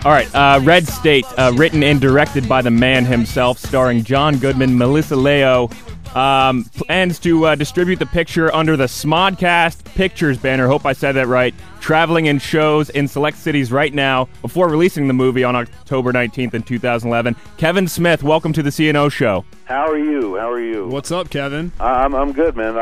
All right, Red State, written and directed by the man himself, starring John Goodman, Melissa Leo, plans to distribute the picture under the Smodcast Pictures banner. Hope I said that right. Traveling in shows in select cities right now before releasing the movie on October 19th in 2011. Kevin Smith, welcome to the C&O Show. How are you? How are you? What's up, Kevin? I'm good, man.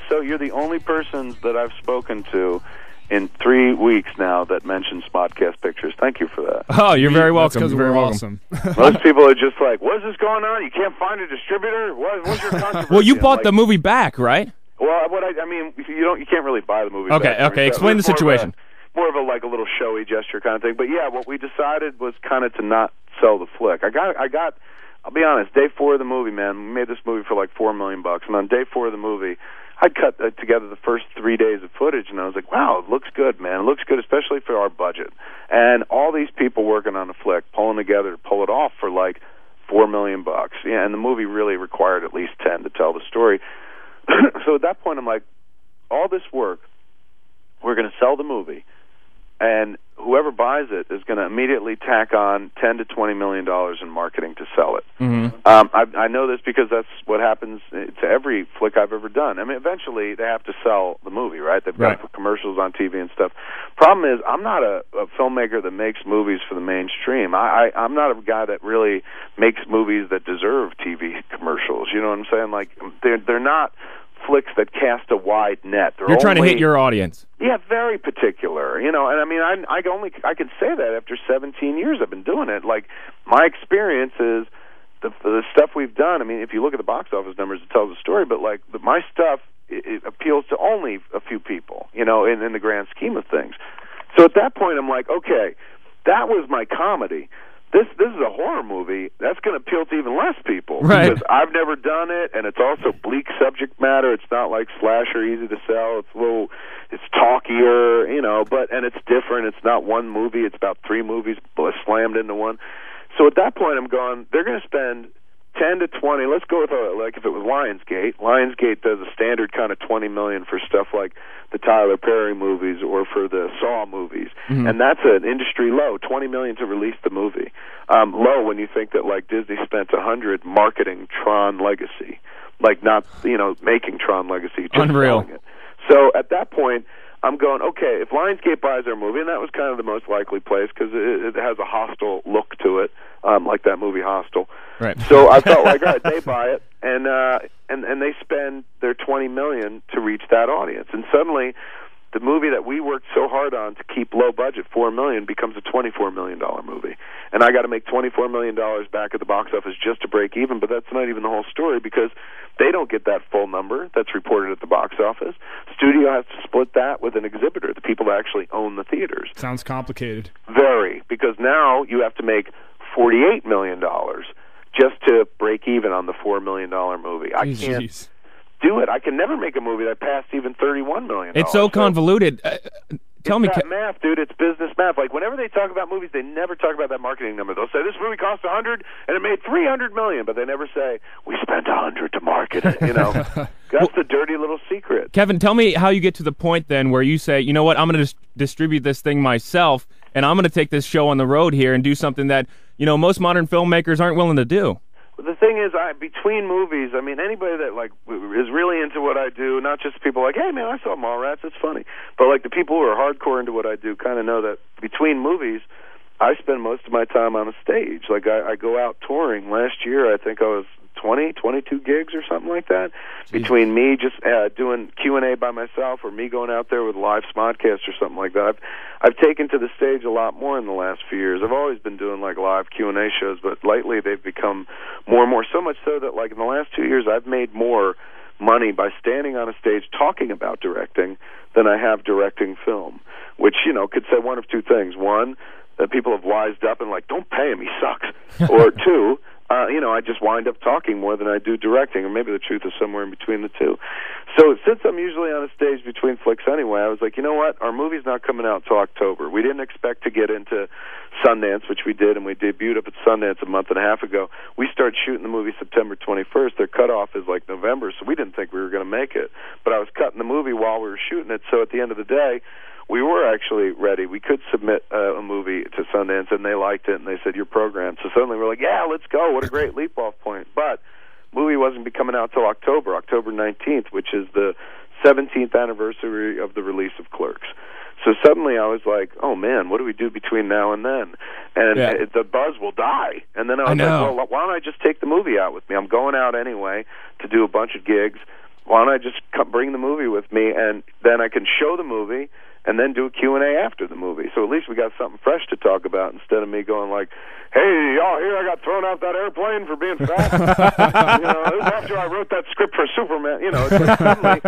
So you're the only person that I've spoken to in 3 weeks now that mentions Smodcast Pictures. Thank you for that. Oh, you're very welcome. That's because we're awesome. Most people are just like, "What is this going on? You can't find a distributor? What's your controversy?" Well, you bought the movie back, right? Well, I mean, you can't really buy the movie. Okay, back. okay. Explain the situation. More of a like a little showy gesture kind of thing. But yeah, what we decided was kind of to not sell the flick. I got. I'll be honest. Day 4 of the movie, man, we made this movie for like $4 million, and on day 4 of the movie, I'd cut together the first 3 days of footage, and I was like, wow, it looks good, man. It looks good, especially for our budget. And all these people working on the flick, pulling together to pull it off for like $4 million. Yeah, and the movie really required at least 10 to tell the story. So at that point, I'm like, all this work, we're going to sell the movie, and whoever buys it is going to immediately tack on $10 to $20 million in marketing to sell it. Mm-hmm. I know this because that's what happens to every flick I've ever done. I mean, eventually they have to sell the movie, right? They've got to put commercials on TV and stuff. Problem is, I'm not a filmmaker that makes movies for the mainstream. I'm not a guy that really makes movies that deserve TV commercials. You know what I'm saying? Like, they're not flicks that cast a wide net. You're trying to hit your audience. Yeah, very particular. You know, and I mean, I can say that after 17 years I've been doing it. Like, my experience is the stuff we've done. I mean, if you look at the box office numbers, it tells a story. But like my stuff, it appeals to only a few people. You know, in the grand scheme of things. So at that point, I'm like, okay, that was my comedy. This is a horror movie. That's going to appeal to even less people. Right. Because I've never done it, and it's also bleak subject matter. It's not like slasher, easy to sell. It's talkier, you know, and it's different. It's not one movie. It's about 3 movies slammed into one. So at that point, I'm going, they're going to spend 10 to 20. Let's go with like if it was Lionsgate. Lionsgate does a standard kind of $20 million for stuff like the Tyler Perry movies or for the Saw movies, and that's an industry low. $20 million to release the movie. Low when you think that like Disney spent $100 marketing Tron Legacy, like not making Tron Legacy, just unreal. It. So at that point, I'm going, okay, if Lionsgate buys our movie, and that was kind of the most likely place because it has a hostile look to it, like that movie Hostel. Right. So I felt like, all right, they buy it, and they spend their $20 million to reach that audience, and suddenly the movie that we worked so hard on to keep low budget, $4 million, becomes a $24 million movie. And I got to make $24 million back at the box office just to break even, but that's not even the whole story because they don't get that full number that's reported at the box office. Studio has to split that with an exhibitor, the people that actually own the theaters. Sounds complicated. Very, because now you have to make $48 million just to break even on the $4 million movie. I can't do it. I can never make a movie that passed even $31 million. It's so convoluted. Tell me, math, dude. It's business math. Like whenever they talk about movies, they never talk about that marketing number. They'll say this movie cost $100 and it made $300 million, but they never say we spent $100 to market it. You know, that's the dirty little secret. Kevin, tell me how you get to the point then where you say, you know what, I'm going to distribute this thing myself, and I'm going to take this show on the road here and do something that most modern filmmakers aren't willing to do. The thing is, between movies, I mean, anybody that like is really into what I do, not just people like, hey man, I saw Mallrats, it's funny, but like the people who are hardcore into what I do kind of know that between movies, I spend most of my time on a stage. Like I go out touring. Last year, I think I was 22 gigs or something like that. Jeez. Between me just doing Q&A by myself or me going out there with live Smodcast or something like that. I've taken to the stage a lot more in the last few years. I've always been doing like live Q&A shows, but lately they've become more and more, so much so that like in the last 2 years I've made more money by standing on a stage talking about directing than I have directing film, which, could say one of two things. One, that people have wised up and like, don't pay him, he sucks. Or two, I just wind up talking more than I do directing, or maybe the truth is somewhere in between the two. So since I'm usually on a stage between flicks anyway, I was like, you know what, our movie's not coming out until October. We didn't expect to get into Sundance, which we did, and we debuted up at Sundance a month and a half ago. We started shooting the movie September 21st. Their cutoff is like November, so we didn't think we were going to make it. But I was cutting the movie while we were shooting it, so at the end of the day, we were actually ready. We could submit a movie to Sundance, and they liked it, and they said, you're programmed. So suddenly we're like, yeah, let's go. What a great leap-off point. But movie wasn't coming out till October 19th, which is the 17th anniversary of the release of Clerks. So suddenly I was like, oh, man, what do we do between now and then? And the buzz will die. And then I was like, well, why don't I just take the movie out with me? I'm going out anyway to do a bunch of gigs. Why don't I just bring the movie with me, and then I can show the movie and then do a Q&A after the movie. So at least we got something fresh to talk about instead of me going like, hey, y'all, here I got thrown out that airplane for being fat. You know, it was after I wrote that script for Superman. You know, it's like suddenly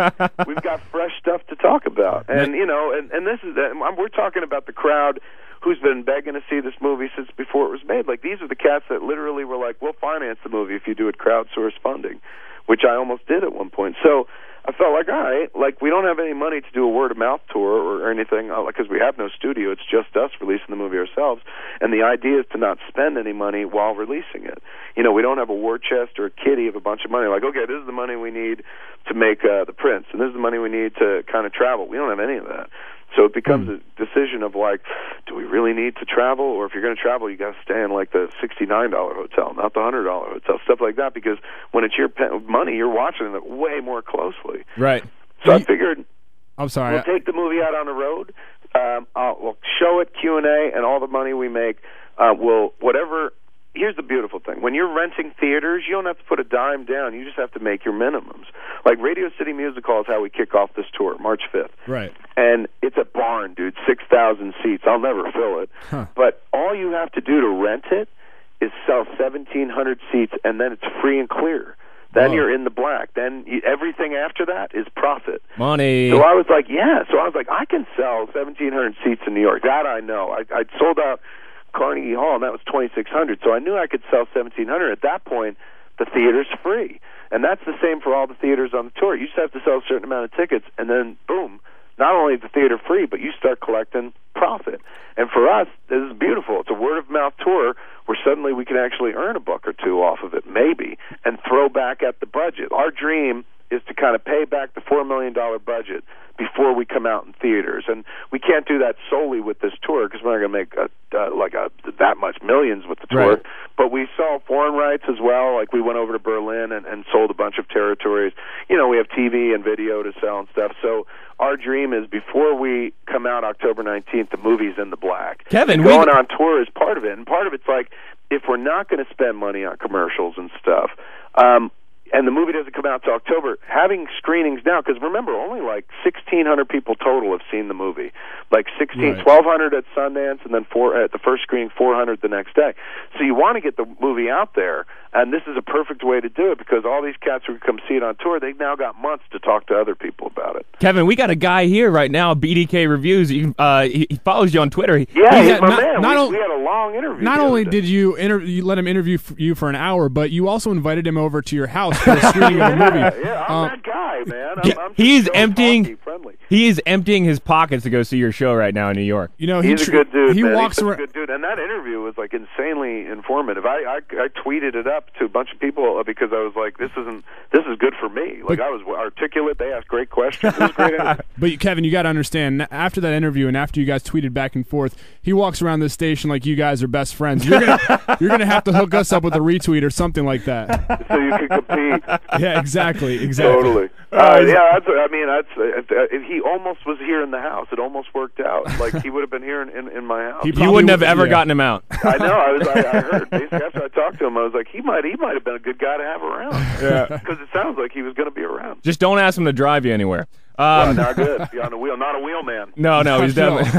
we've got fresh stuff to talk about. And, you know, and this is, we're talking about the crowd who's been begging to see this movie since before it was made. Like, these are the cats that literally were like, we'll finance the movie if you do it crowdsource funding, which I almost did at one point. So I felt like, all right, like, we don't have any money to do a word-of-mouth tour or anything, because we have no studio. It's just us releasing the movie ourselves. And the idea is to not spend any money while releasing it. You know, we don't have a war chest or a kitty of a bunch of money. Like, okay, this is the money we need to make The Prince, and this is the money we need to kind of travel. We don't have any of that. So it becomes a decision of, like, do we really need to travel? Or if you're going to travel, you got to stay in, like, the $69 hotel, not the $100 hotel, stuff like that. Because when it's your money, you're watching it way more closely. Right. So I figured, I'm sorry, we'll take the movie out on the road. We'll show it, Q&A, and all the money we make, we'll whatever. Here's the beautiful thing. When you're renting theaters, you don't have to put a dime down. You just have to make your minimums. Like Radio City Music Hall is how we kick off this tour, March 5th. Right. And it's a barn, dude, 6,000 seats. I'll never fill it. Huh. But all you have to do to rent it is sell 1,700 seats, and then it's free and clear. Then you're in the black. Then everything after that is profit. Money. So I was like, yeah. So I was like, I can sell 1,700 seats in New York. That I know. I sold out Carnegie Hall, and that was 2,600. So I knew I could sell 1,700. At that point, the theater's free. And that's the same for all the theaters on the tour. You just have to sell a certain amount of tickets, and then, boom, not only is the theater free, but you start collecting profit. And for us, this is beautiful. It's a word-of-mouth tour where suddenly we can actually earn $1 or $2 off of it, maybe, and throw back at the budget. Our dream is to kind of pay back the $4 million budget before we come out in theaters. And we can't do that solely with this tour because we're not going to make that much millions with the tour. Right. But we saw foreign rights as well. Like, we went over to Berlin and sold a bunch of territories. You know, we have TV and video to sell and stuff. So our dream is before we come out October 19th, the movie's in the black. Kevin, going on tour is part of it. And part of it's like, if we're not going to spend money on commercials and stuff, and the movie doesn't come out till October, having screenings now, because remember, only like 1,600 people total have seen the movie. Like 1,200 at Sundance, and then at the first screening, 400 the next day. So you want to get the movie out there, and this is a perfect way to do it, because all these cats who come see it on tour, they've now got months to talk to other people about it. Kevin, we got a guy here right now, BDK Reviews. He follows you on Twitter. Yeah, he's my man. We had a long interview. Not only did you let him interview you for an hour, but you also invited him over to your house for a screening of the movie. Yeah, I'm that guy, man. I'm he's so emptying. friendly. He is emptying his pockets to go see your show right now in New York. You know, he's a good dude. He man. walks he's around. a good dude, and that interview was like insanely informative. I tweeted it up to a bunch of people because I was like, this is good for me. Like, I was articulate. They asked great questions. It was great. But Kevin, you got to understand. After that interview, and after you guys tweeted back and forth, he walks around this station like you guys are best friends. You're gonna have to hook us up with a retweet or something like that, so you can compete. Yeah, exactly. Totally. Yeah, if he almost was here in the house. It almost worked out. Like, he would have been here in my house. You wouldn't have ever gotten him out. I know. I heard. Basically, after I talked to him, I was like, he might have been a good guy to have around. Yeah. Because it sounds like he was going to be around. Just don't ask him to drive you anywhere. Not good. You're on the wheel. Not a wheelman. No, he's definitely.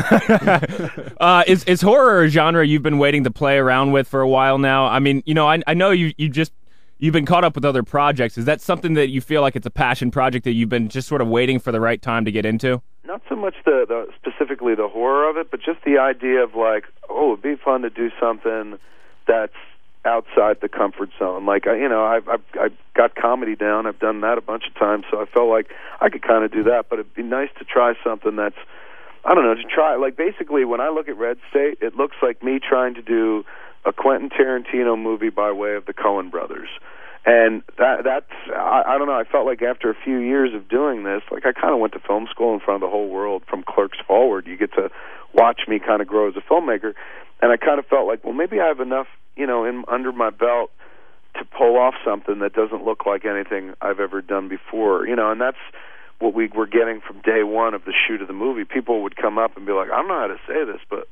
Is horror a genre you've been waiting to play around with for a while now? I mean, you know, I know you've been caught up with other projects. Is that something that you feel like it's a passion project that you've been just sort of waiting for the right time to get into? Not so much the specifically the horror of it, but just the idea of like, oh, it'd be fun to do something that's outside the comfort zone. Like, I've got comedy down. I've done that a bunch of times, so I felt like I could kind of do that. But it'd be nice to try something that's, I don't know, to try. Like, basically, when I look at Red State, it looks like me trying to do a Quentin Tarantino movie by way of the Coen brothers. And that's I don't know. I felt like after a few years of doing this, like I kind of went to film school in front of the whole world from Clerks forward. You get to watch me kind of grow as a filmmaker, and I kind of felt like, well, maybe I have enough, under my belt to pull off something that doesn't look like anything I've ever done before, and that's what we were getting from day one of the shoot of the movie. People would come up and be like, I don't know how to say this, but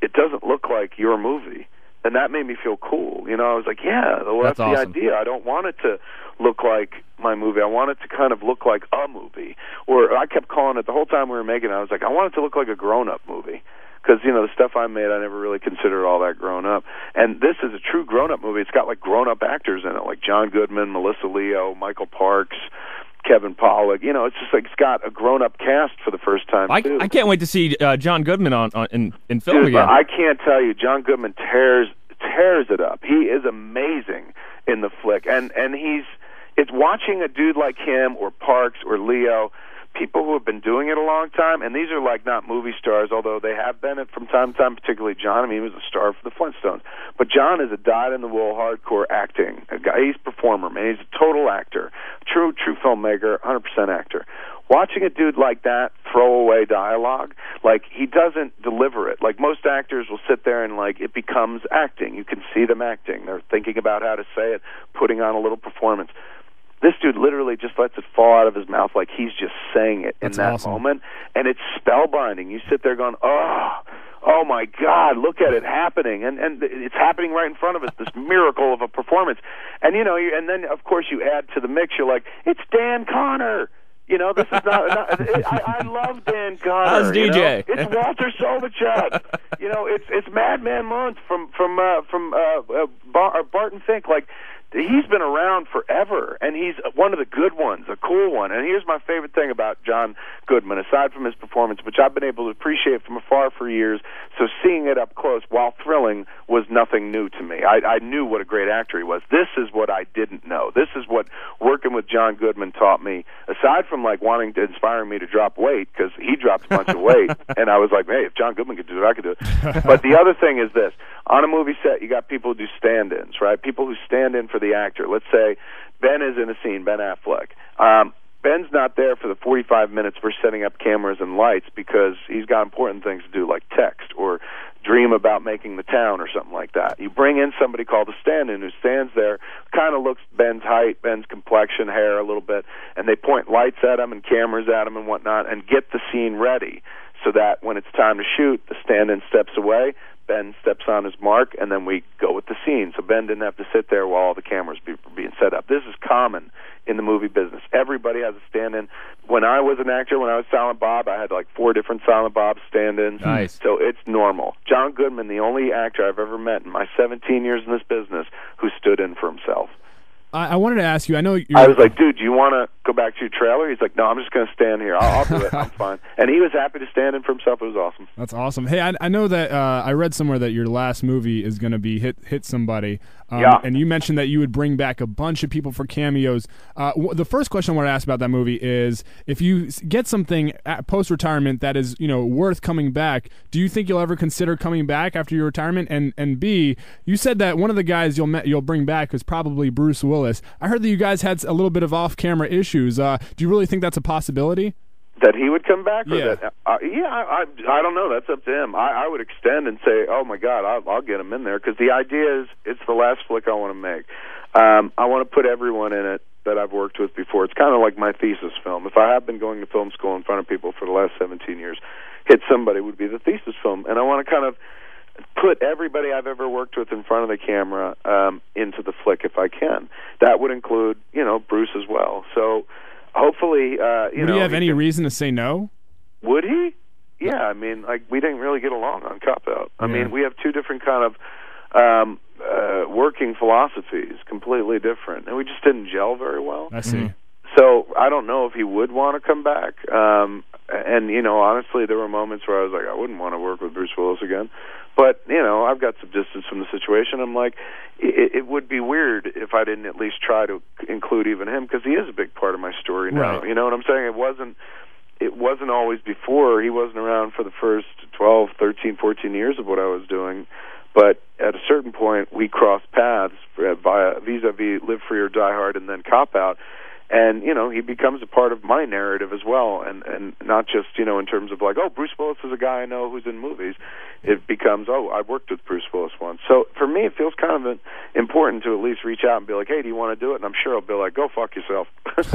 it doesn't look like your movie. And that made me feel cool. I was like, yeah, well, that's awesome. The idea. I don't want it to look like my movie. I want it to kind of look like a movie. Or I kept calling it, the whole time we were making it, I was like, I want it to look like a grown-up movie. Because, the stuff I made, I never really considered all that grown up. And this is a true grown-up movie. It's got, like, grown-up actors in it, like John Goodman, Melissa Leo, Michael Parks, Kevin Pollak. It's just like it's got a grown-up cast for the first time, too. I can't wait to see John Goodman in film again. I can't tell you, John Goodman tears it up. He is amazing in the flick. And it's watching a dude like him or Parks or Leo, people who have been doing it a long time, and these are like not movie stars, although they have been it from time to time, particularly John. I mean, he was a star for the Flintstones. But John is a dyed-in-the-wool, hardcore acting a guy. He's a performer, man. He's a total actor, true filmmaker, 100% actor. Watching a dude like that throw away dialogue, like he doesn't deliver it. Like most actors will sit there and like it becomes acting. You can see them acting. They're thinking about how to say it, putting on a little performance. This dude literally just lets it fall out of his mouth like he's just saying it in that moment, and it's spellbinding. You sit there going, oh my God, look at it happening, and it's happening right in front of us, this miracle of a performance. And and then of course you add to the mix, you're like, it's Dan Connor. This is not I love Dan Connor. How's DJ? It's Walter Sobchak. It's Madman Month from Barton Fink. Like, he's been around forever, and he's one of the good ones, a cool one. And here's my favorite thing about John Goodman, aside from his performance, which I've been able to appreciate from afar for years, so seeing it up close, while thrilling, was nothing new to me. I knew what a great actor he was. This is what I didn't know. This is what working with John Goodman taught me, aside from like wanting to inspire me to drop weight, because he dropped a bunch of weight, and I was like, hey, if John Goodman could do it, I could do it. But the other thing is this. On a movie set, you got people who do stand-ins, right? People who stand in for the actor. Let's say Ben is in a scene, Ben Affleck. Ben's not there for the 45 minutes we're setting up cameras and lights because he's got important things to do, like text or dream about making the town or something like that. You bring in somebody called a stand-in who stands there, kind of looks Ben's height, Ben's complexion, hair a little bit, and they point lights at him and cameras at him and whatnot and get the scene ready so that when it's time to shoot, the stand-in steps away, Ben steps on his mark, and then we go with the scene. So Ben didn't have to sit there while all the cameras being set up. This is common in the movie business. Everybody has a stand-in. When I was an actor, when I was Silent Bob, I had like 4 different Silent Bob stand-ins. Nice. So it's normal. John Goodman, the only actor I've ever met in my 17 years in this business who stood in for himself. I wanted to ask you, I know I was like, dude, do you want to go back to your trailer? He's like, no, I'm just going to stand here. I'll do it. I'm fine. And he was happy to stand in for himself. It was awesome. That's awesome. Hey, I know that I read somewhere that your last movie is going to be Hit Somebody. Yeah. And you mentioned that you would bring back a bunch of people for cameos. The first question I want to ask about that movie is, if you get something post-retirement that is, worth coming back, do you think you'll ever consider coming back after your retirement? And B, you said that one of the guys you'll bring back was probably Bruce Willis. I heard that you guys had a little bit of off-camera issues. Do you really think that's a possibility? That he would come back? Or yeah. That, I don't know. That's up to him. I would extend and say, oh, my God, I'll get him in there, because the idea is it's the last flick I want to make. I want to put everyone in it that I've worked with before. It's kind of like my thesis film. If I have been going to film school in front of people for the last 17 years, Hit Somebody would be the thesis film. And I want to kind of put everybody I've ever worked with in front of the camera into the flick if I can. That would include, Bruce as well. So hopefully, would he have any reason to say no? Would he? Yeah, I mean, like, we didn't really get along on Cop Out. I mean, we have 2 different kind of working philosophies, completely different, and we just didn't gel very well. I see. So I don't know if he would want to come back. And, honestly, there were moments where I was like, I wouldn't want to work with Bruce Willis again. But, I've got some distance from the situation. I'm like, it would be weird if I didn't at least try to include even him, because he is a big part of my story now. Right. You know what I'm saying? It wasn't always before. He wasn't around for the first 12, 13, 14 years of what I was doing. But at a certain point, we crossed paths via vis-a-vis Live Free or Die Hard and then Cop Out. And, he becomes a part of my narrative as well, and not just, in terms of like, oh, Bruce Willis is a guy I know who's in movies. It becomes, oh, I worked with Bruce Willis once. So for me, it feels kind of important to at least reach out and be like, hey, do you want to do it? And I'm sure he'll be like, go fuck yourself. But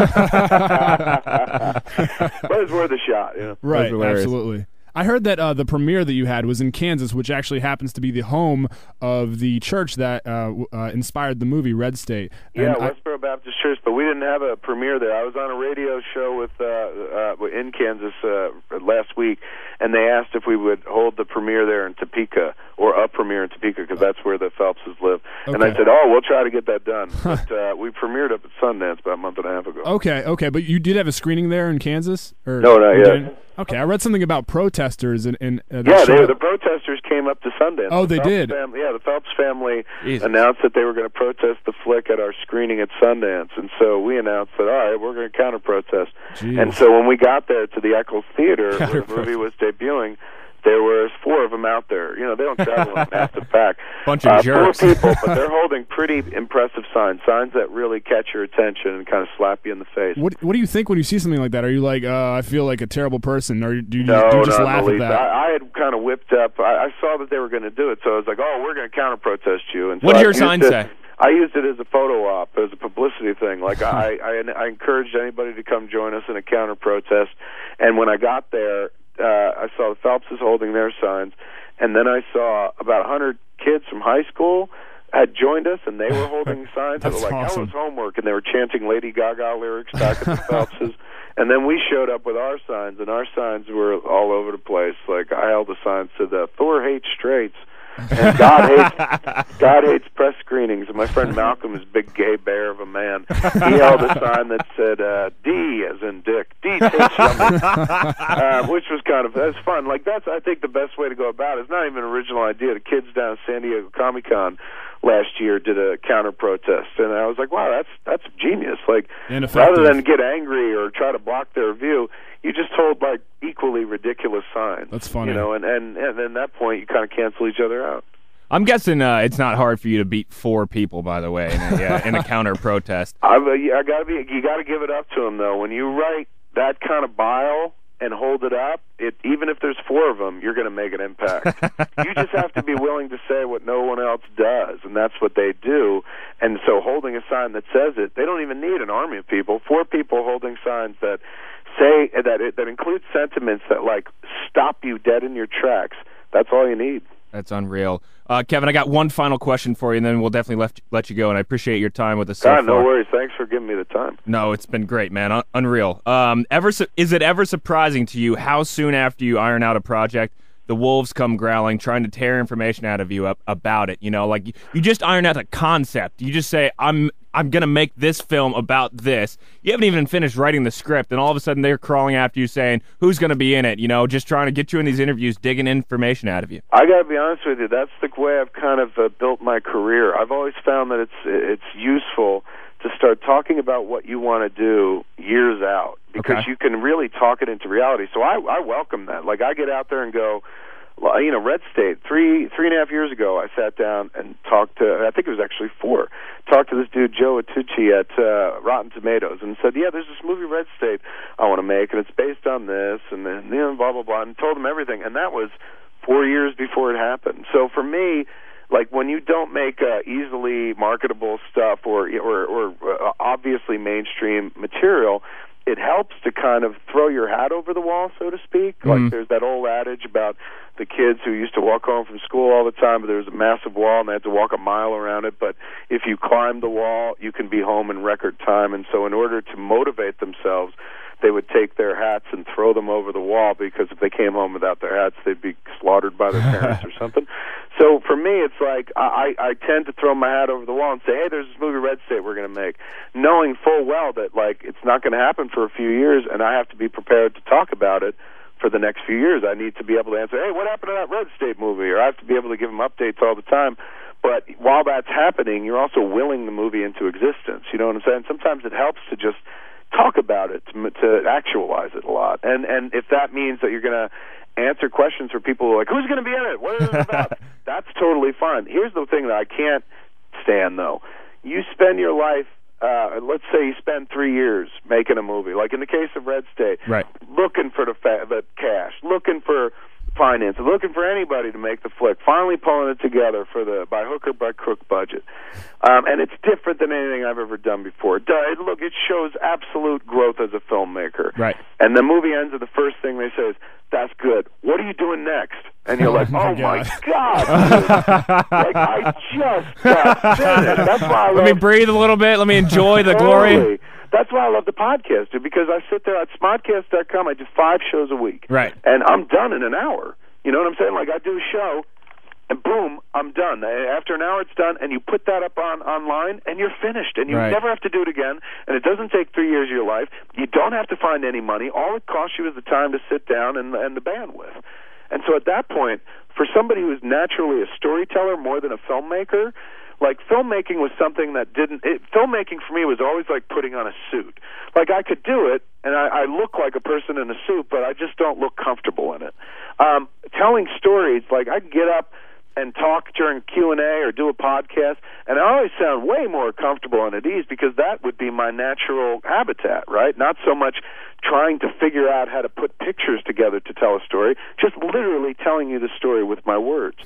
it's worth a shot. Right, absolutely. I heard that the premiere that you had was in Kansas, which actually happens to be the home of the church that inspired the movie Red State. And Westboro Baptist Church, but we didn't have a premiere there. I was on a radio show with in Kansas last week, and they asked if we would hold the premiere there in Topeka, or a premiere in Topeka, because that's where the Phelpses live. Okay. And I said, oh, we'll try to get that done. But we premiered up at Sundance about a month and a half ago. Okay, but you did have a screening there in Kansas? Or no, not yet. Okay, I read something about protesters the protesters came up to Sundance. Oh, they did? The Phelps family announced that they were going to protest the flick at our screening at Sundance, and so we announced that, all right, we're going to counter-protest. Jeez. And so when we got there to the Eccles Theater, where the movie was debuting, there was 4 of them out there. They don't travel in a massive pack. Bunch of jerks. 4 people, but they're holding pretty impressive signs that really catch your attention and kind of slap you in the face. What do you think when you see something like that? Are you like, I feel like a terrible person, or do you just laugh at that? I had kind of whipped up. I saw that they were going to do it, so I was like, oh, we're going to counter-protest you. And so what did your sign say? I used it as a photo op, as a publicity thing. Like I encouraged anybody to come join us in a counter-protest, and when I got there, I saw the Phelpses holding their signs, and then I saw about 100 kids from high school had joined us, and they were holding signs that were like, awesome. That was homework, and they were chanting Lady Gaga lyrics back at the Phelpses. And then we showed up with our signs, and our signs were all over the place. Like, I held a sign that said, Thor hates straights, and God hates press screenings. And my friend Malcolm is a big gay bear of a man. He held a sign that said D as in dick. D tastes yummy. Which was that's fun. Like, that's, I think, the best way to go about it. It's not even an original idea. The kids down at San Diego Comic-Con last year did a counter protest, and I was like, wow, that's genius. Like, rather than get angry or try to block their view, you just hold like equally ridiculous signs. That's funny. And at that point you kind of cancel each other out. I'm guessing it's not hard for you to beat 4 people, by the way, in a counter protest. You got to give it up to them though. When you write that kind of bile and hold it up, even if there's 4 of them, you're going to make an impact. You just have to be willing to say what no one else does, and that's what they do. And so holding a sign that says it, they don't even need an army of people. 4 people holding signs that say that include sentiments that like stop you dead in your tracks. That's all you need. That's unreal. Kevin, I got one final question for you, and then we'll definitely let you go, and I appreciate your time with us so far. No worries. Thanks for giving me the time. No, it's been great, man. Unreal. Is it ever surprising to you how soon after you iron out a project, the wolves come growling, trying to tear information out of you about it? Like you just iron out a concept. You just say, I'm going to make this film about this. You haven't even finished writing the script, and all of a sudden they're crawling after you saying, who's going to be in it? Just trying to get you in these interviews, digging information out of you. I got to be honest with you. That's the way I've kind of built my career. I've always found that it's useful to start talking about what you want to do years out, because you can really talk it into reality. So I welcome that. Like, I get out there and go, Red State, three and a half years ago, I sat down and talked to, I think it was actually 4, talked to this dude, Joe Atucci at Rotten Tomatoes, and said, yeah, there's this movie, Red State, I want to make, and it's based on this, and then, blah, blah, blah, and told him everything. And that was 4 years before it happened. So for me, like, when you don't make easily marketable stuff or obviously mainstream material, it helps to kind of throw your hat over the wall, so to speak. Like, there's that old adage about the kids who used to walk home from school all the time, but there was a massive wall and they had to walk a mile around it. But if you climb the wall, you can be home in record time. And so in order to motivate themselves, they would take their hats and throw them over the wall, because if they came home without their hats, they'd be slaughtered by their parents or something. So for me, it's like I tend to throw my hat over the wall and say, hey, there's this movie Red State we're going to make, knowing full well that like it's not going to happen for a few years, and I have to be prepared to talk about it for the next few years. I need to be able to answer, hey, what happened to that Red State movie? Or I have to be able to give them updates all the time. But while that's happening, you're also willing the movie into existence. You know what I'm saying? Sometimes it helps to just talk about it, to actualize it a lot. And if that means that you're going to answer questions for people who are like, who's going to be in it? What is it about? That's totally fine. Here's the thing that I can't stand, though. You spend your life, let's say you spend 3 years making a movie, like in the case of Red State, right, looking for the cash, looking for finance, looking for anybody to make the flick, finally pulling it together for the by hook or by crook budget. And it's different than anything I've ever done before. Look, it shows absolute growth as a filmmaker. Right. And the movie ends with the first thing they say is, that's good. What are you doing next? And you're like, oh my God. Like, I just got finished. That's why Let me breathe a little bit. Let me enjoy the glory. That's why I love the podcast, dude, because I sit there at smodcast.com. I do 5 shows a week. Right. And I'm done in an hour. You know what I'm saying? Like, I do a show, and boom, I'm done. After an hour, it's done, and you put that up online, and you're finished, and you never have to do it again, and it doesn't take 3 years of your life. You don't have to find any money. All it costs you is the time to sit down and the bandwidth. And so at that point, for somebody who's naturally a storyteller more than a filmmaker, like, filmmaking was something that filmmaking for me was always like putting on a suit. Like, I could do it, and I look like a person in a suit, but I just don't look comfortable in it. Telling stories, like, I get up and talk during Q&A or do a podcast, and I always sound way more comfortable and at ease because that would be my natural habitat, right? Not so much trying to figure out how to put pictures together to tell a story, just literally telling you the story with my words.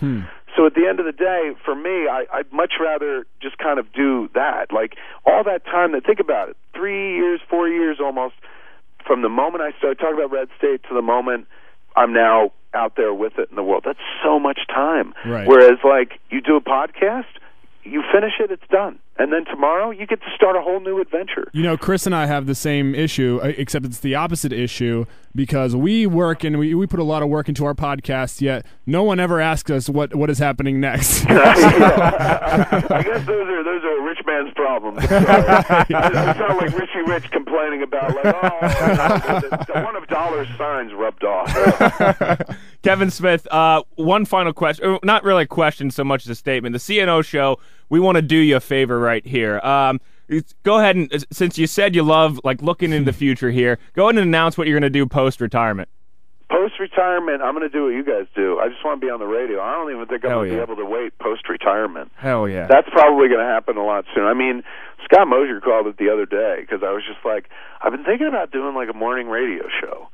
So at the end of the day, for me, I'd much rather just kind of do that. Like, all that time, think about it, 3 years, 4 years almost, from the moment I started talking about Red State to the moment I'm now out there with it in the world. That's so much time. Right. Whereas, like, you do a podcast, you finish it, it's done. And then tomorrow, you get to start a whole new adventure. You know, Chris and I have the same issue, except it's the opposite iguess because we work and we put a lot of work into our podcast, yet no one ever asks us what is happening next. I guess those are rich man's problems. I sound like Richie Rich complaining about, like, one of Dollar's signs rubbed off. Kevin Smith, one final question. Not really a question so much as a statement. The CNO show, we want to do you a favor right here. Go ahead and, since you said you love, like, looking into the future here, go ahead and announce what you're going to do post-retirement. Post-retirement, I'm going to do what you guys do. I just want to be on the radio. I don't even think I'm going to be able to wait post-retirement. Hell yeah. That's probably going to happen a lot soon. I mean, Scott Mosier called it the other day because I was just like, I've been thinking about doing, like, a morning radio show,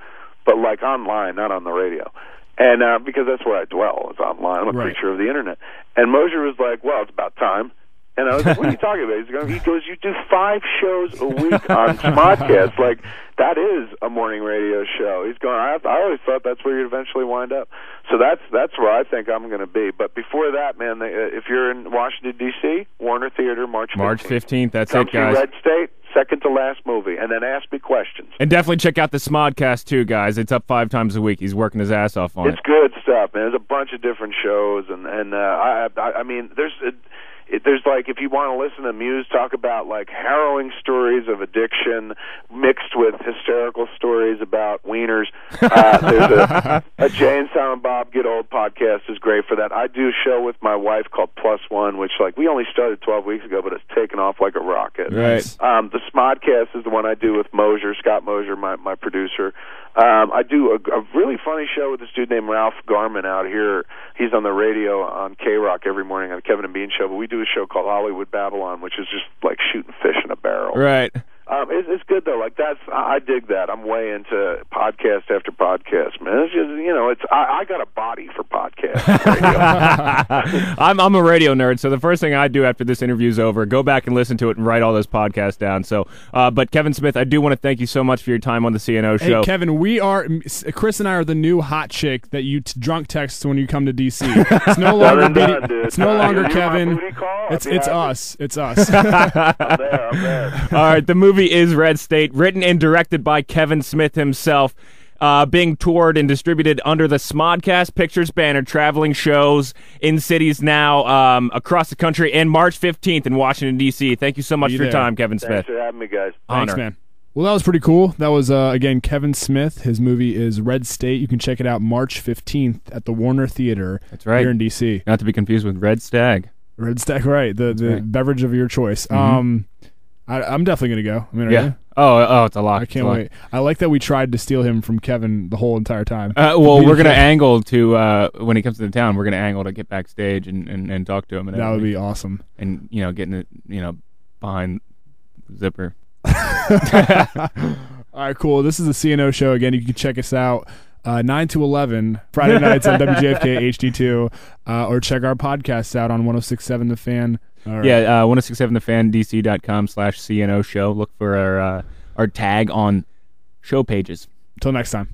but, like, online, not on the radio. And because that's where I dwell, is online. I'm a creature of the internet. And Mosier was like, well, it's about time. And I was like, what are you talking about? He goes, you do 5 shows a week on Smodcast. Like, that is a morning radio show. He's going, I always thought that's where you'd eventually wind up. So that's where I think I'm going to be. But before that, man, if you're in Washington, D.C., Warner Theater, March 15th. March 15th, that's Come it, guys. Red State, second to last movie. And then ask me questions. And definitely check out the Smodcast, too, guys. It's up 5 times a week. He's working his ass off on it. It's good stuff, man. There's a bunch of different shows. And I mean, there's like, if you want to listen to Muse talk about, like, harrowing stories of addiction mixed with hysterical stories about wieners, there's a Jay and Silent Bob Get Old podcast is great for that. I do a show with my wife called Plus One, which, like, we only started 12 weeks ago, but it's taken off like a rocket. Right. The Smodcast is the one I do with Mosier, Scott Mosier, my producer. I do a really funny show with this dude named Ralph Garman out here. He's on the radio on K-Rock every morning on the Kevin and Bean show, but we do a show called Hollywood Babylon, which is just like shooting fish in a barrel. Right. It's good though. Like, I dig that. I'm way into podcast after podcast, man. It's just, you know, I got a body for podcasts. I'm a radio nerd, so the first thing I do after this interview's over, go back and listen to it and write all those podcasts down. So, but Kevin Smith, I do want to thank you so much for your time on the CNO show. Hey, Kevin, Chris and I are the new hot chick that you drunk text when you come to DC. It's no longer it's no longer Kevin. It's us. It's us. I'm there. All right, the movie is Red State, written and directed by Kevin Smith himself, being toured and distributed under the Smodcast Pictures banner, traveling shows in cities now across the country, and March 15th in Washington, D.C. Thank you so much for your time, Kevin Smith. Thanks for having me, guys. Thanks, man. Well, that was pretty cool. That was, again, Kevin Smith. His movie is Red State. You can check it out March 15th at the Warner Theater. That's right. Here in D.C. Not to be confused with Red Stag. Red Stag, right. The beverage of your choice. Mm-hmm. I'm definitely gonna go. I mean, are Yeah. you? Oh, it's a lot. I can't wait. I like that we tried to steal him from Kevin the whole entire time. Well, we're gonna angle to when he comes to the town. We're gonna angle to get backstage and talk to him. And that would be awesome. And getting it behind the zipper. All right, cool. This is the CNO show again. You can check us out 9 to 11 Friday nights on WJFK HD2, or check our podcasts out on 106.7 The Fan. Right. Yeah, 1067thefandc.com/CNO show. Look for our tag on show pages. Until next time.